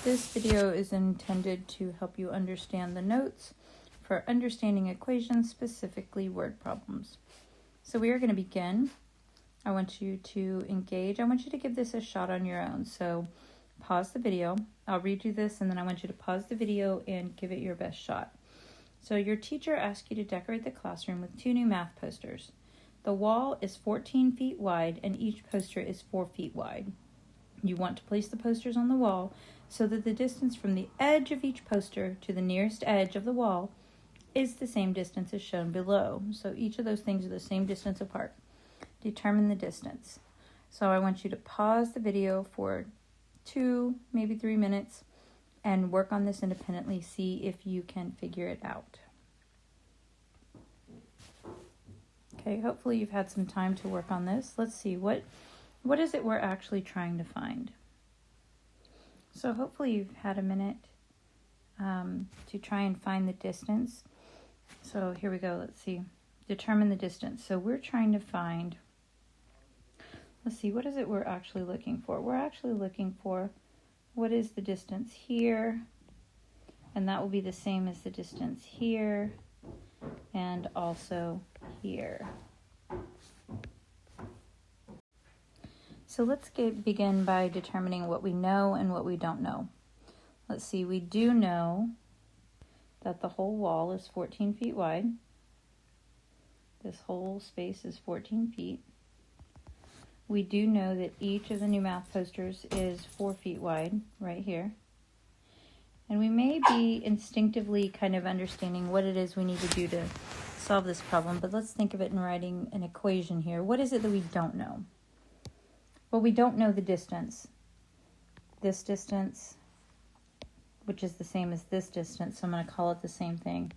This video is intended to help you understand the notes for understanding equations, specifically word problems. So we are going to begin. I want you to engage. I want you to give this a shot on your own. So pause the video. I'll read you this and then I want you to pause the video and give it your best shot. So your teacher asked you to decorate the classroom with 2 new math posters. The wall is 14 feet wide and each poster is 4 feet wide. You want to place the posters on the wall so that the distance from the edge of each poster to the nearest edge of the wall is the same distance as shown below. So each of those things are the same distance apart. Determine the distance. So I want you to pause the video for 2, maybe 3 minutes and work on this independently. See if you can figure it out. Okay, hopefully you've had some time to work on this. Let's see, what is it we're actually trying to find? So hopefully you've had a minute to try and find the distance. So here we go, let's see. Determine the distance. So we're trying to find, let's see, what is it we're actually looking for? We're actually looking for what is the distance here, and that will be the same as the distance here, and also here. So let's begin by determining what we know and what we don't know. Let's see, we do know that the whole wall is 14 feet wide. This whole space is 14 feet. We do know that each of the new math posters is 4 feet wide, right here. And we may be instinctively kind of understanding what it is we need to do to solve this problem, but let's think of it in writing an equation here. What is it that we don't know? Well, we don't know the distance. This distance, which is the same as this distance, so I'm going to call it the same thing,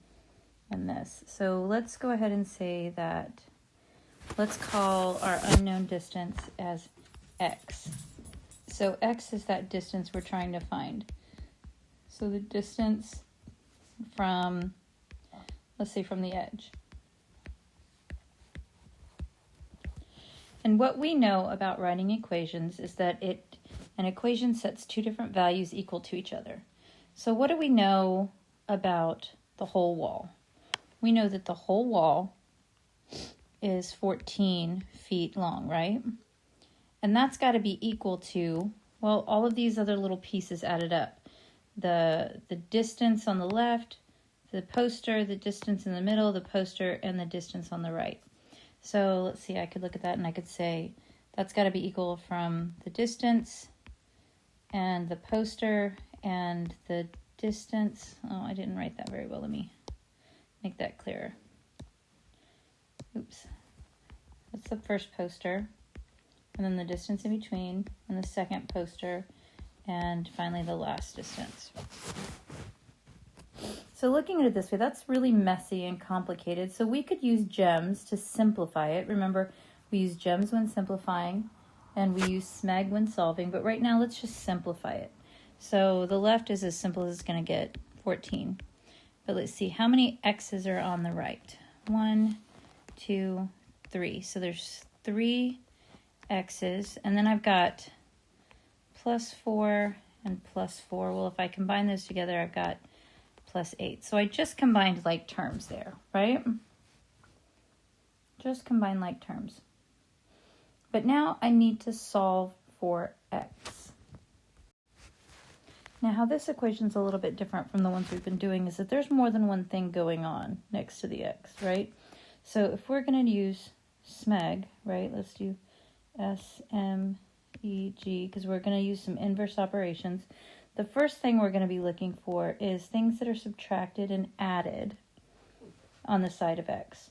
and this. So let's go ahead and say that, let's call our unknown distance as x. So x is that distance we're trying to find. So the distance from, let's say from the edge. And what we know about writing equations is that an equation sets 2 different values equal to each other. So what do we know about the whole wall? We know that the whole wall is 14 feet long, right? And that's got to be equal to, well, all of these other little pieces added up. The distance on the left, the poster, the distance in the middle, the poster, and the distance on the right. So let's see, I could look at that and I could say that's got to be equal from the distance and the poster and the distance. Oh, I didn't write that very well. Let me make that clearer. Oops. That's the first poster, and then the distance in between, and the second poster, and finally the last distance. So looking at it this way, that's really messy and complicated. So we could use GEMS to simplify it. Remember, we use GEMS when simplifying, and we use SMEG when solving. But right now, let's just simplify it. So the left is as simple as it's going to get, 14. But let's see, how many x's are on the right? 1, 2, 3. So there's 3 x's. And then I've got plus 4 and plus 4. Well, if I combine those together, I've got plus 8. So I just combined like terms there, right? Just combine like terms. But now I need to solve for x. Now how this equation is a little bit different from the ones we've been doing is that there's more than one thing going on next to the x, right? So if we're going to use SMEG, right, let's do SMEG because we're going to use some inverse operations. The first thing we're going to be looking for is things that are subtracted and added on the side of x.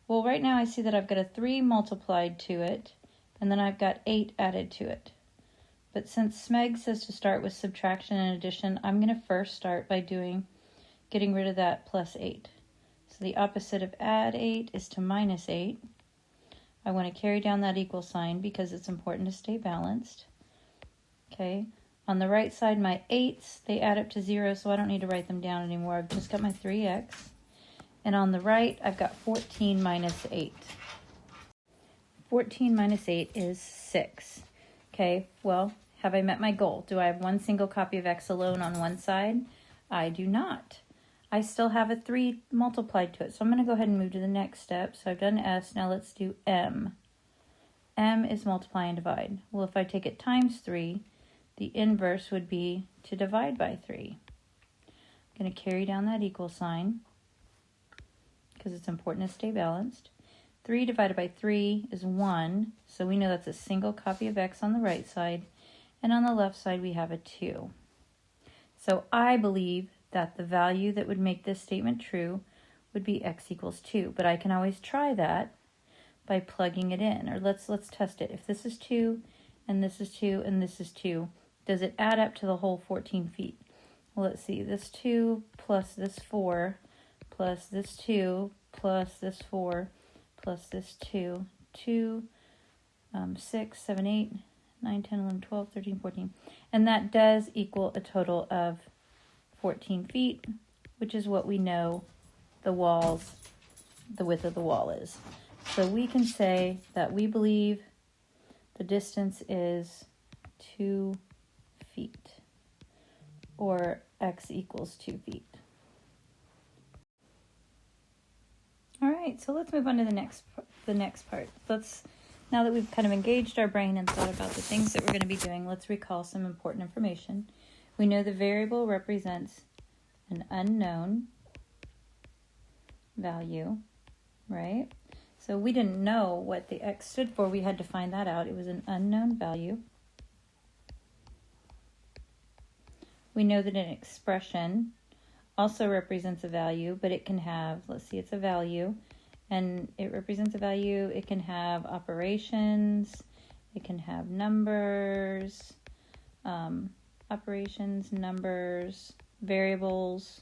Well, right now I see that I've got a 3 multiplied to it, and then I've got 8 added to it. But since SMEG says to start with subtraction and addition, I'm going to first start by getting rid of that plus 8. So the opposite of add 8 is to minus 8. I want to carry down that equal sign because it's important to stay balanced. Okay. On the right side, my 8's, they add up to 0, so I don't need to write them down anymore. I've just got my 3x. And on the right, I've got 14 minus 8. 14 minus 8 is 6. Okay, well, Have I met my goal? Do I have one single copy of x alone on one side? I do not. I still have a 3 multiplied to it. So I'm going to go ahead and move to the next step. So I've done S. Now let's do M. M is multiply and divide. Well, if I take it times 3, the inverse would be to divide by 3. I'm going to carry down that equal sign because it's important to stay balanced. 3 divided by 3 is 1, so we know that's a single copy of x on the right side, and on the left side we have a 2. So I believe that the value that would make this statement true would be x equals 2, but I can always try that by plugging it in, or let's test it. If this is 2, and this is 2, and this is 2, does it add up to the whole 14 feet? Well, let's see, this 2 plus this 4 plus this 2 plus this 4 plus this 2, 6, 7, 8, 9, 10, 11, 12, 13, 14. And that does equal a total of 14 feet, which is what we know the width of the wall is. So we can say that we believe the distance is 2 feet, or x equals 2 feet. All right, so let's move on to the next part. Now that we've kind of engaged our brain and thought about the things that we're going to be doing, let's recall some important information. We know the variable represents an unknown value, right? So we didn't know what the x stood for. We had to find that out. It was an unknown value. We know that an expression also represents a value, but it can have, let's see, it's a value, and it represents a value. It can have operations, it can have numbers, numbers, variables,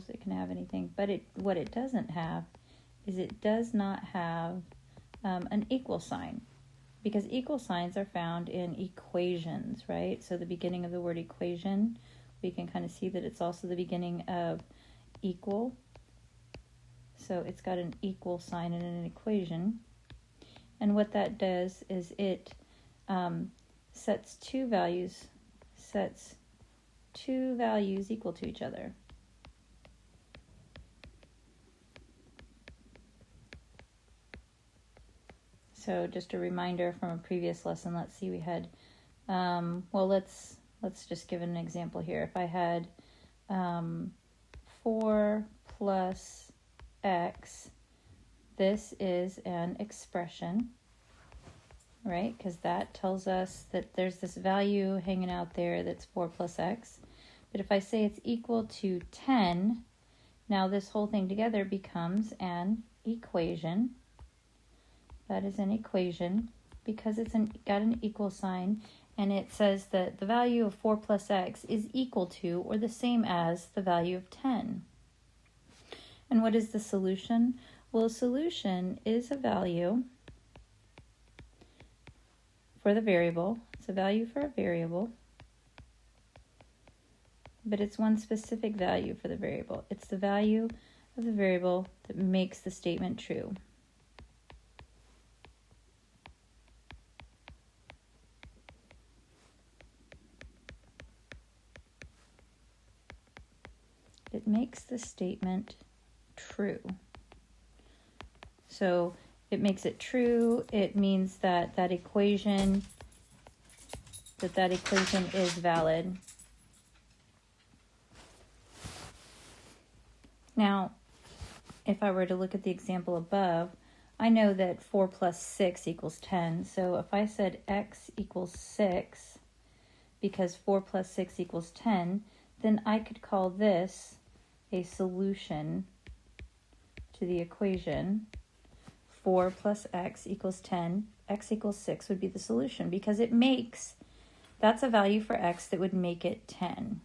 it can have anything, but what it doesn't have is it does not have an equal sign, because equal signs are found in equations, right? So the beginning of the word equation, we can kind of see that it's also the beginning of equal. So it's got an equal sign in an equation. And what that does is it sets two values equal to each other. So just a reminder from a previous lesson, let's see, we had, let's just give an example here. If I had 4 plus x, this is an expression, right? Because that tells us that there's this value hanging out there that's 4 plus x. But if I say it's equal to 10, now this whole thing together becomes an equation. That is an equation because it's got an equal sign, and it says that the value of 4 plus x is equal to or the same as the value of 10. And what is the solution? Well, a solution is a value for the variable. It's a value for a variable, but it's one specific value for the variable. It's the value of the variable that makes the statement true. It makes the statement true. So it makes it true. It means that that equation is valid. Now, if I were to look at the example above, I know that 4 plus 6 equals 10. So if I said x equals 6, because 4 plus 6 equals 10, then I could call this a solution to the equation 4 plus x equals 10, x equals 6 would be the solution, because that's a value for x that would make it 10.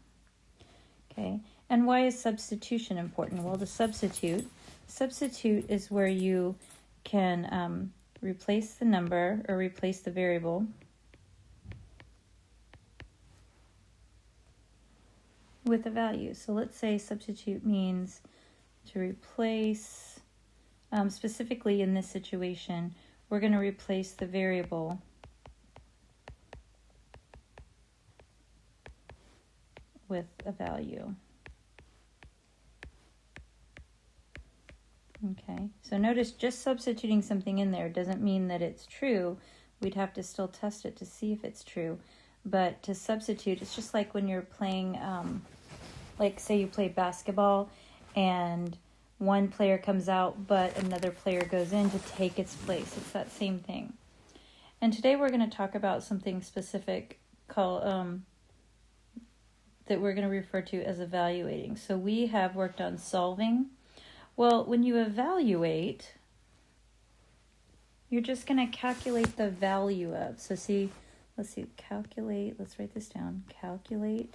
Okay, and why is substitution important? Well, the substitute is where you can replace the number or replace the variable with a value. So let's say substitute means to replace, specifically in this situation, we're going to replace the variable with a value. Okay, so notice just substituting something in there doesn't mean that it's true. We'd have to still test it to see if it's true. But to substitute, it's just like when you're playing, like say you play basketball and one player comes out but another player goes in to take its place. It's that same thing. And today we're going to talk about something specific called that we're going to refer to as evaluating. So we have worked on solving. Well, when you evaluate, you're just going to calculate the value of. So see, let's calculate, let's write this down. Calculate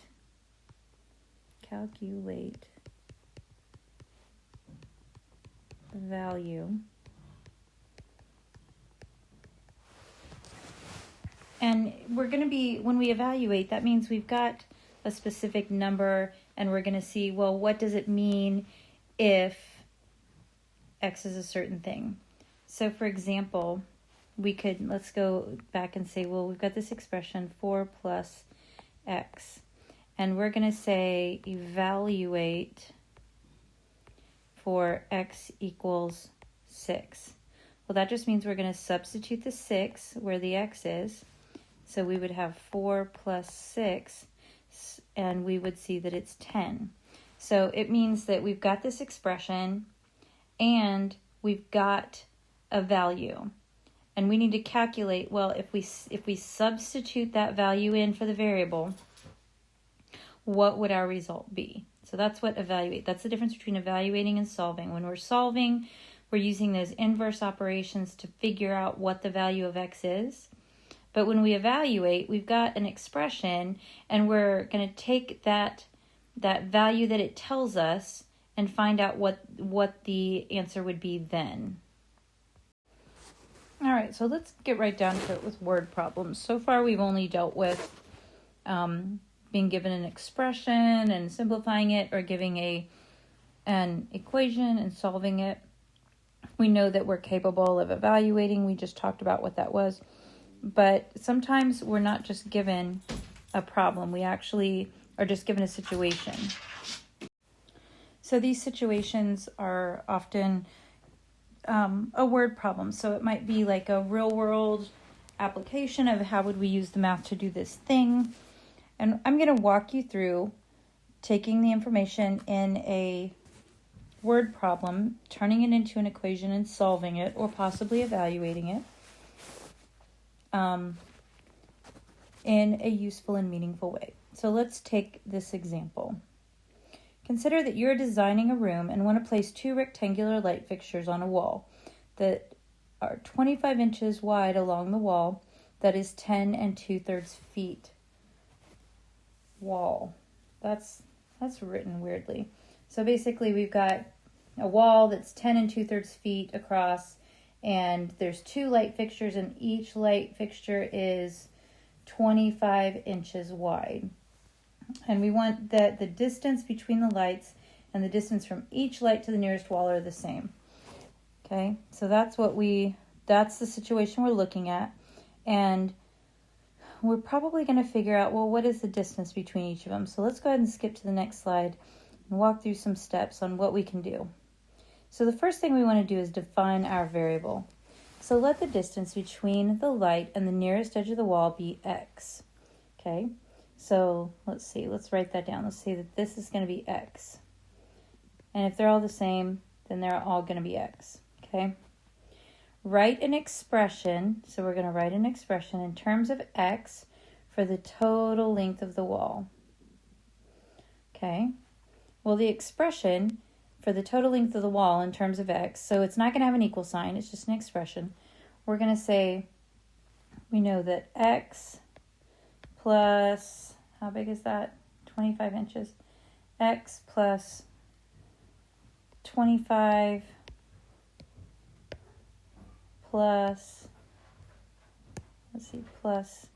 the value. And we're going to be, when we evaluate, that means we've got a specific number and we're going to see, well, what does it mean if X is a certain thing? So for example, let's go back and say, well, we've got this expression 4 plus X. And we're going to say evaluate for X equals 6. Well, that just means we're going to substitute the 6 where the X is. So we would have 4 plus 6, and we would see that it's 10. So it means that we've got this expression, and we've got a value. And we need to calculate, well, if we substitute that value in for the variable, what would our result be? So that's what evaluate. That's the difference between evaluating and solving. When we're solving, we're using those inverse operations to figure out what the value of X is. But when we evaluate, we've got an expression, and we're going to take that value that it tells us and find out what the answer would be then. All right, so let's get right down to it with word problems. So far, we've only dealt with being given an expression and simplifying it, or giving an equation and solving it. We know that we're capable of evaluating. We just talked about what that was. But sometimes we're not just given a problem. We actually are just given a situation. So these situations are often a word problem. So it might be like a real world application of how would we use the math to do this thing. And I'm going to walk you through taking the information in a word problem, turning it into an equation and solving it, or possibly evaluating it in a useful and meaningful way. So let's take this example. Consider that you're designing a room and want to place 2 rectangular light fixtures on a wall that are 25 inches wide along the wall that is 10 2/3 feet wall. That's written weirdly. So basically we've got a wall that's 10 2/3 feet across, and there's 2 light fixtures, and each light fixture is 25 inches wide. And we want that the distance between the lights and the distance from each light to the nearest wall are the same. Okay, so that's the situation we're looking at. And we're probably going to figure out, well, what is the distance between each of them? So let's go ahead and skip to the next slide and walk through some steps on what we can do. So the first thing we want to do is define our variable. So let the distance between the light and the nearest edge of the wall be X. Okay, so let's write that down. Let's say that this is going to be X. And if they're all the same, then they're all going to be X. Okay, write an expression. So we're going to write an expression in terms of X for the total length of the wall. Okay, well, the expression for the total length of the wall in terms of X, so it's not going to have an equal sign, it's just an expression. We're going to say, we know that X plus, how big is that? 25 inches. X plus 25 plus, plus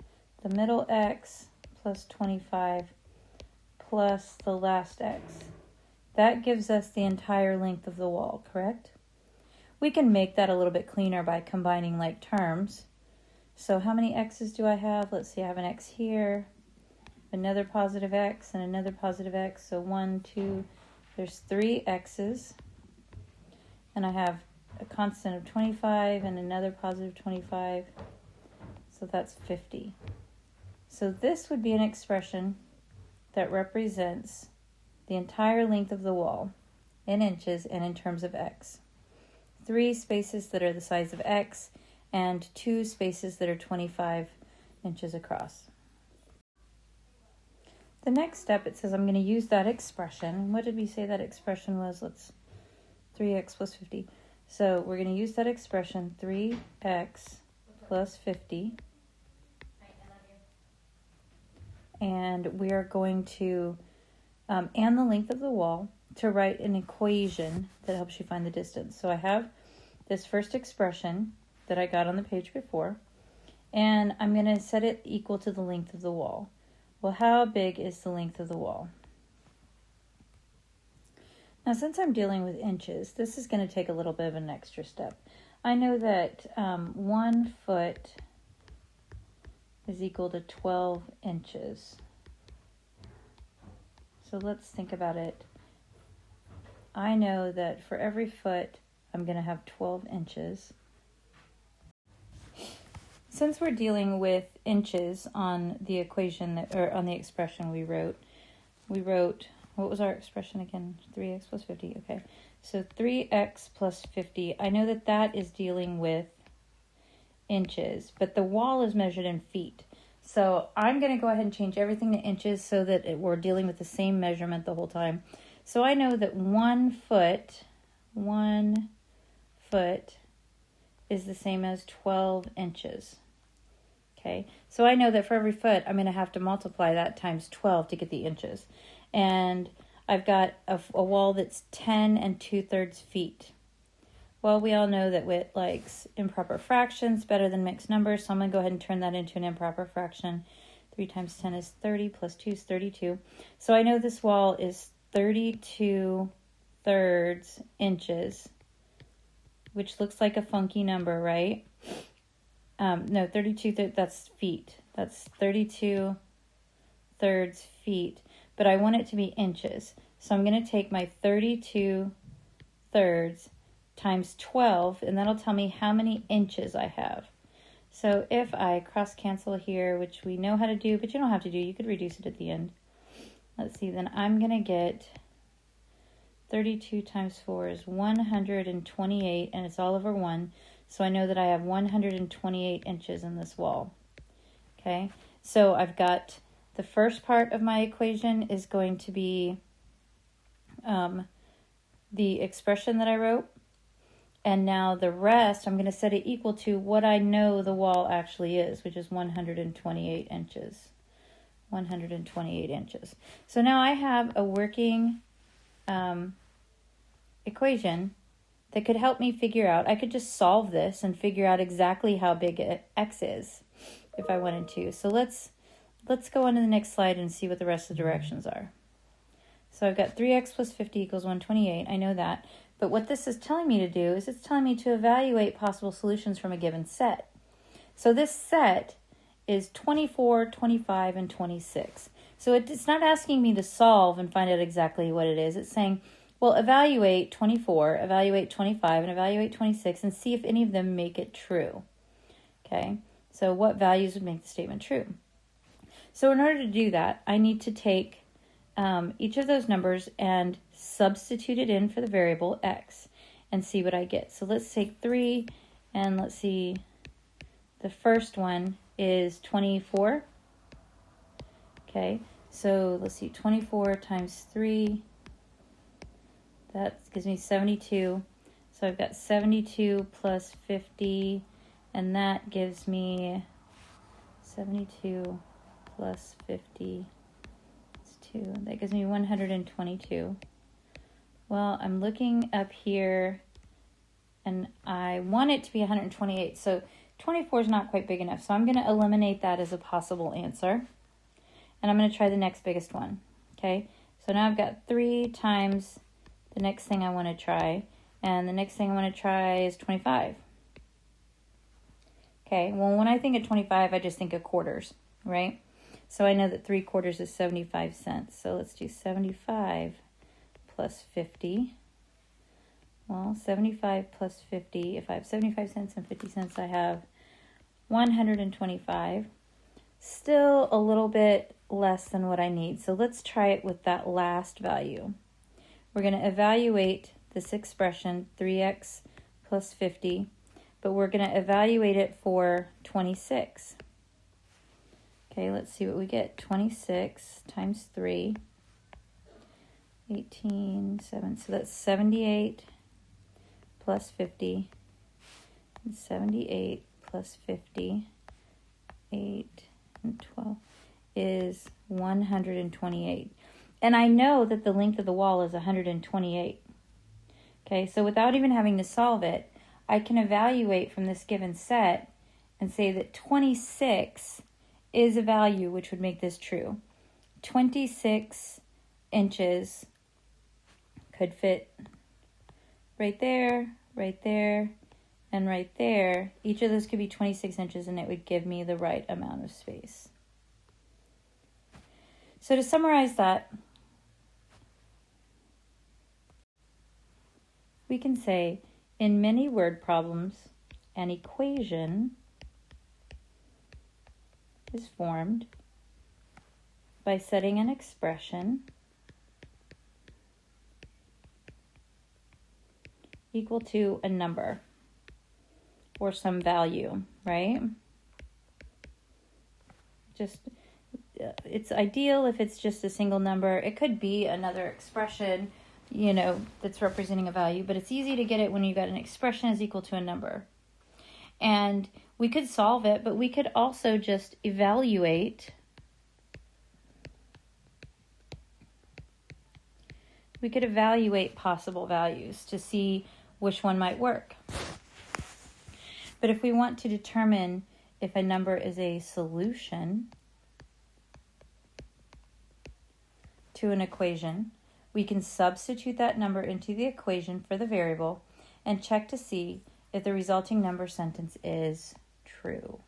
the middle X plus 25 plus the last X. That gives us the entire length of the wall, correct? We can make that a little bit cleaner by combining like terms. So how many X's do I have? Let's see, I have an X here, another positive x, and another positive x. So 1, 2, there's 3 x's. And I have a constant of 25 and another positive 25. So that's 50. So this would be an expression that represents the entire length of the wall in inches and in terms of x. 3 spaces that are the size of x and 2 spaces that are 25 inches across. The next step, it says I'm going to use that expression. What did we say that expression was? 3x plus 50. So we're going to use that expression, 3x plus 50. And we are going to, and the length of the wall, to write an equation that helps you find the distance. So I have this first expression that I got on the page before, and I'm going to set it equal to the length of the wall. Well, how big is the length of the wall? Now, since I'm dealing with inches, this is going to take a little bit of an extra step. I know that 1 foot is equal to 12 inches. So let's think about it. I know that for every foot, I'm going to have 12 inches. Since we're dealing with inches on the equation, or on the expression we wrote, what was our expression again? 3x plus 50, okay. So 3x plus 50, I know that that is dealing with inches, but the wall is measured in feet. So I'm going to go ahead and change everything to inches so that we're dealing with the same measurement the whole time. So I know that 1 foot is the same as 12 inches. Okay, so I know that for every foot, I'm going to have to multiply that times 12 to get the inches. And I've got a wall that's 10 2/3 feet. Well, we all know that Witt likes improper fractions better than mixed numbers, so I'm going to go ahead and turn that into an improper fraction. 3 times 10 is 30, plus 2 is 32. So I know this wall is 32/3 inches, which looks like a funky number, right? No, 32, that's feet. That's 32/3 feet, but I want it to be inches. So I'm going to take my 32/3 times 12, and that'll tell me how many inches I have. So if I cross cancel here, which we know how to do, but you don't have to do, you could reduce it at the end. Let's see, then I'm going to get 32 times 4 is 128, and it's all over 1. So I know that I have 128 inches in this wall. Okay, so I've got the first part of my equation is going to be the expression that I wrote. And now the rest, I'm going to set it equal to what I know the wall actually is, which is 128 inches. 128 inches. So now I have a working equation that could help me figure out. I could just solve this and figure out exactly how big x is if I wanted to. So let's go on to the next slide and see what the rest of the directions are. So I've got 3x plus 50 equals 128. I know that. But what this is telling me to do is it's telling me to evaluate possible solutions from a given set. So this set is 24, 25, and 26. So it's not asking me to solve and find out exactly what it is. It's saying, well, evaluate 24, evaluate 25, and evaluate 26 and see if any of them make it true. Okay, so what values would make the statement true? So in order to do that, I need to take each of those numbers and substitute it in for the variable x and see what I get. So let's take 3 and let's see, the first one is 24. Okay, so let's see, 24 times 3, that gives me 72. So I've got 72 plus 50, and that gives me 72 plus 50. That gives me 122. Well, I'm looking up here, and I want it to be 128. So 24 is not quite big enough. So I'm going to eliminate that as a possible answer. And I'm going to try the next biggest one. Okay, so now I've got 3 times the next thing I want to try. And the next thing I want to try is 25. Okay, well, when I think of 25, I just think of quarters, right? So I know that 3/4 is 75 cents. So let's do 75 plus 50. Well, 75 plus 50, if I have 75 cents and 50 cents, I have 125. Still a little bit less than what I need. So let's try it with that last value. We're going to evaluate this expression, 3x plus 50, but we're going to evaluate it for 26. Okay, let's see what we get. 26 times 3, 18, 7. So that's 78 plus 50, and 78 plus 50, 8 and 12 is 128. And I know that the length of the wall is 128. Okay, so without even having to solve it, I can evaluate from this given set and say that 26 is a value which would make this true. 26 inches could fit right there, and right there. Each of those could be 26 inches and it would give me the right amount of space. So to summarize that, we can say in many word problems, an equation is formed by setting an expression equal to a number or some value, right? It's ideal if it's just a single number. It could be another expression, that's representing a value, but it's easy to get it when you've got an expression is equal to a number. And we could solve it, but we could also just evaluate. We could evaluate possible values to see which one might work. But if we want to determine if a number is a solution to an equation, we can substitute that number into the equation for the variable and check to see if the resulting number sentence is true.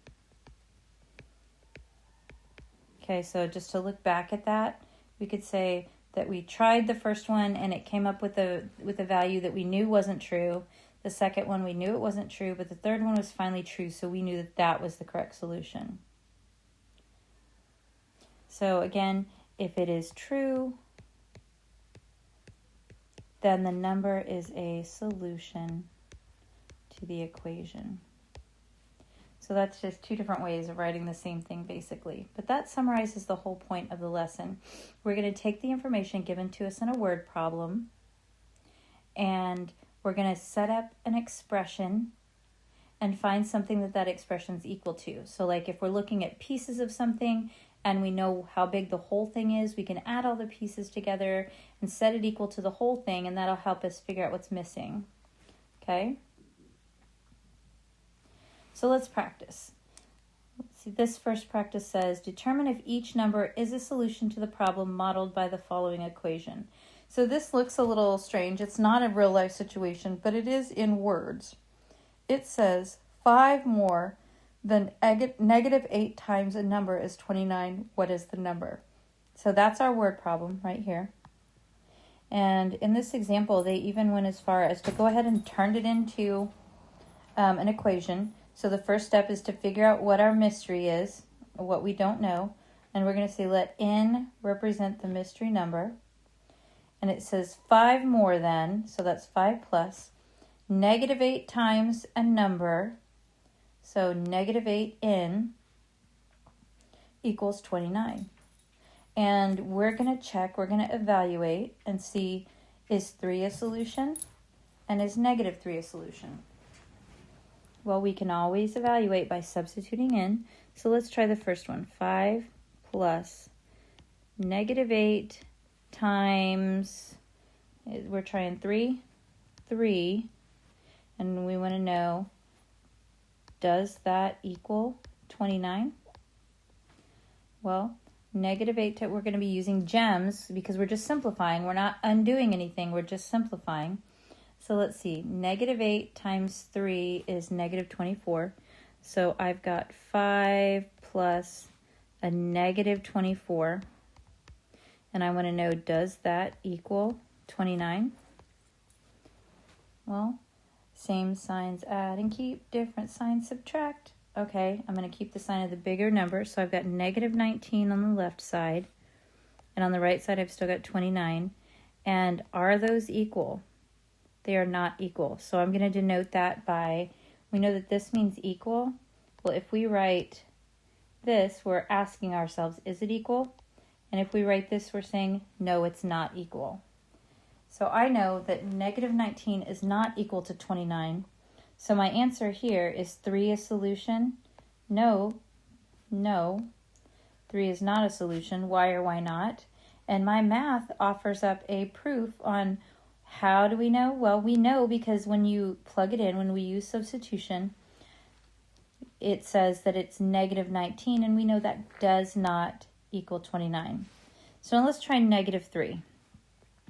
Okay, so just to look back at that, we could say that we tried the first one and it came up with a value that we knew wasn't true. The second one we knew it wasn't true, but the third one was finally true, so we knew that that was the correct solution. So again, if it is true, then the number is a solution to the equation. So that's just two different ways of writing the same thing basically. But that summarizes the whole point of the lesson. We're going to take the information given to us in a word problem and we're going to set up an expression and find something that expression is equal to. So like if we're looking at pieces of something and we know how big the whole thing is, we can add all the pieces together and set it equal to the whole thing, and that'll help us figure out what's missing. Okay? So let's practice. Let's see, this first practice says, determine if each number is a solution to the problem modeled by the following equation. So this looks a little strange. It's not a real life situation, but it is in words. It says 5 more than negative 8 times a number is 29. What is the number? So that's our word problem right here. And in this example, they even went as far as to go ahead and turn it into an equation. So the first step is to figure out what our mystery is, or what we don't know. And we're going to say let n represent the mystery number. And it says 5 more than, so that's 5 plus, negative 8 times a number, so negative 8n equals 29. And we're going to check, we're going to evaluate and see, is 3 a solution and is negative 3 a solution? Well, we can always evaluate by substituting in. So let's try the first one. 5 plus negative 8 times, we're trying 3, and we want to know, does that equal 29? Well, negative 8, we're going to be using gems because we're just simplifying. We're not undoing anything, we're just simplifying. So let's see, negative 8 times 3 is negative 24. So I've got 5 plus a negative 24. And I want to know, does that equal 29? Well, same signs add and keep, different signs subtract. Okay, I'm going to keep the sign of the bigger number. So I've got negative 19 on the left side. And on the right side, I've still got 29. And are those equal? They are not equal. So I'm going to denote that by, we know that this means equal. Well, if we write this, we're asking ourselves, is it equal? And if we write this, we're saying, no, it's not equal. So I know that negative 19 is not equal to 29. So my answer here is 3 a solution? No, 3 is not a solution. Why or why not? And my math offers up a proof on how do we know? Well, we know because when you plug it in, when we use substitution, it says that it's negative 19, and we know that does not equal 29. So now let's try negative 3.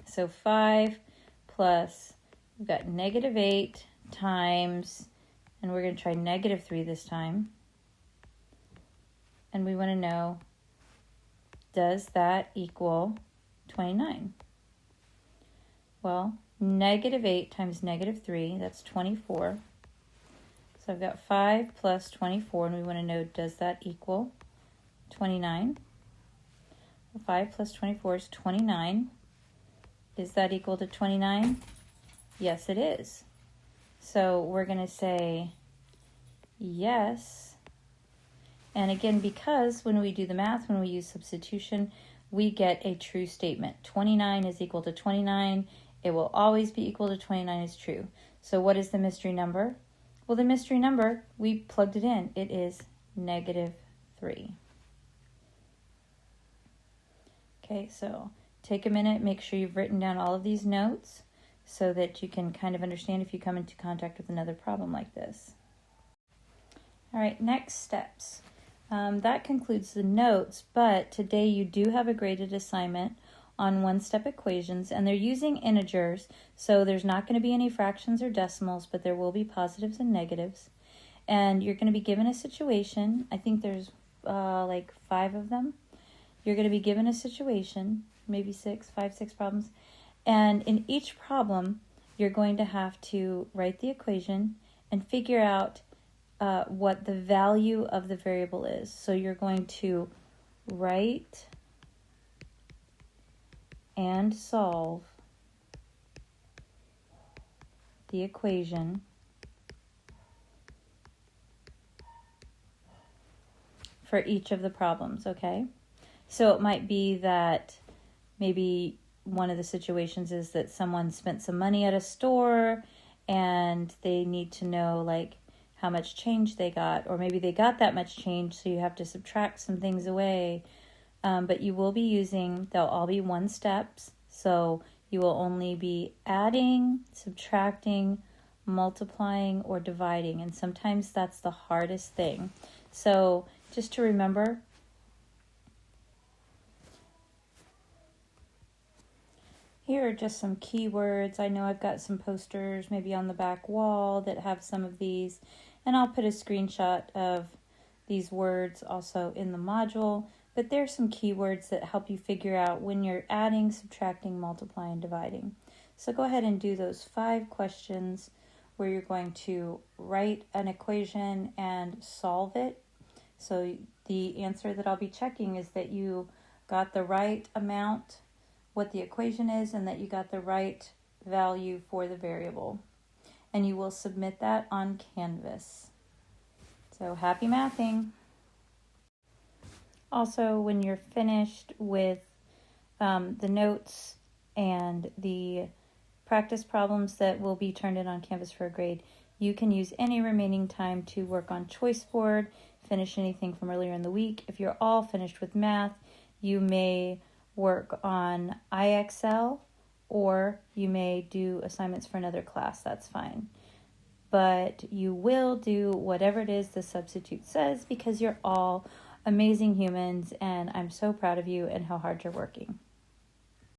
So 5 plus, we've got negative 8 times, and we're going to try negative 3 this time. And we want to know, does that equal 29? Well, negative 8 times negative 3, that's 24. So I've got 5 plus 24, and we want to know, does that equal 29? Well, 5 plus 24 is 29. Is that equal to 29? Yes, it is. So we're going to say yes. And again, because when we do the math, when we use substitution, we get a true statement. 29 is equal to 29. It will always be equal to 29 is true. So what is the mystery number? Well, the mystery number, we plugged it in. It is negative 3. Okay, so take a minute, make sure you've written down all of these notes so that you can kind of understand if you come into contact with another problem like this. All right, next steps. That concludes the notes, but today you do have a graded assignment on one-step equations, and they're using integers, so there's not going to be any fractions or decimals, but there will be positives and negatives. And you're going to be given a situation. I think there's like 5 of them. You're going to be given a situation, maybe 6 problems. And in each problem, you're going to have to write the equation and figure out what the value of the variable is. So you're going to write and solve the equation for each of the problems, okay? So it might be that maybe one of the situations is that someone spent some money at a store and they need to know like how much change they got, or maybe they got that much change, so you have to subtract some things away. But you will be using, they'll all be one steps, so you will only be adding, subtracting, multiplying, or dividing, and sometimes that's the hardest thing. So just to remember, here are just some keywords. I know I've got some posters maybe on the back wall that have some of these, and I'll put a screenshot of these words also in the module, but there's some keywords that help you figure out when you're adding, subtracting, multiplying, dividing. So go ahead and do those 5 questions where you're going to write an equation and solve it. So the answer that I'll be checking is that you got the right amount, what the equation is, and that you got the right value for the variable. And you will submit that on Canvas. So happy mathing. Also, when you're finished with the notes and the practice problems that will be turned in on Canvas for a grade, you can use any remaining time to work on choice board, finish anything from earlier in the week. If you're all finished with math, you may work on IXL, or you may do assignments for another class. That's fine. But you will do whatever it is the substitute says, because you're all amazing humans, and I'm so proud of you and how hard you're working.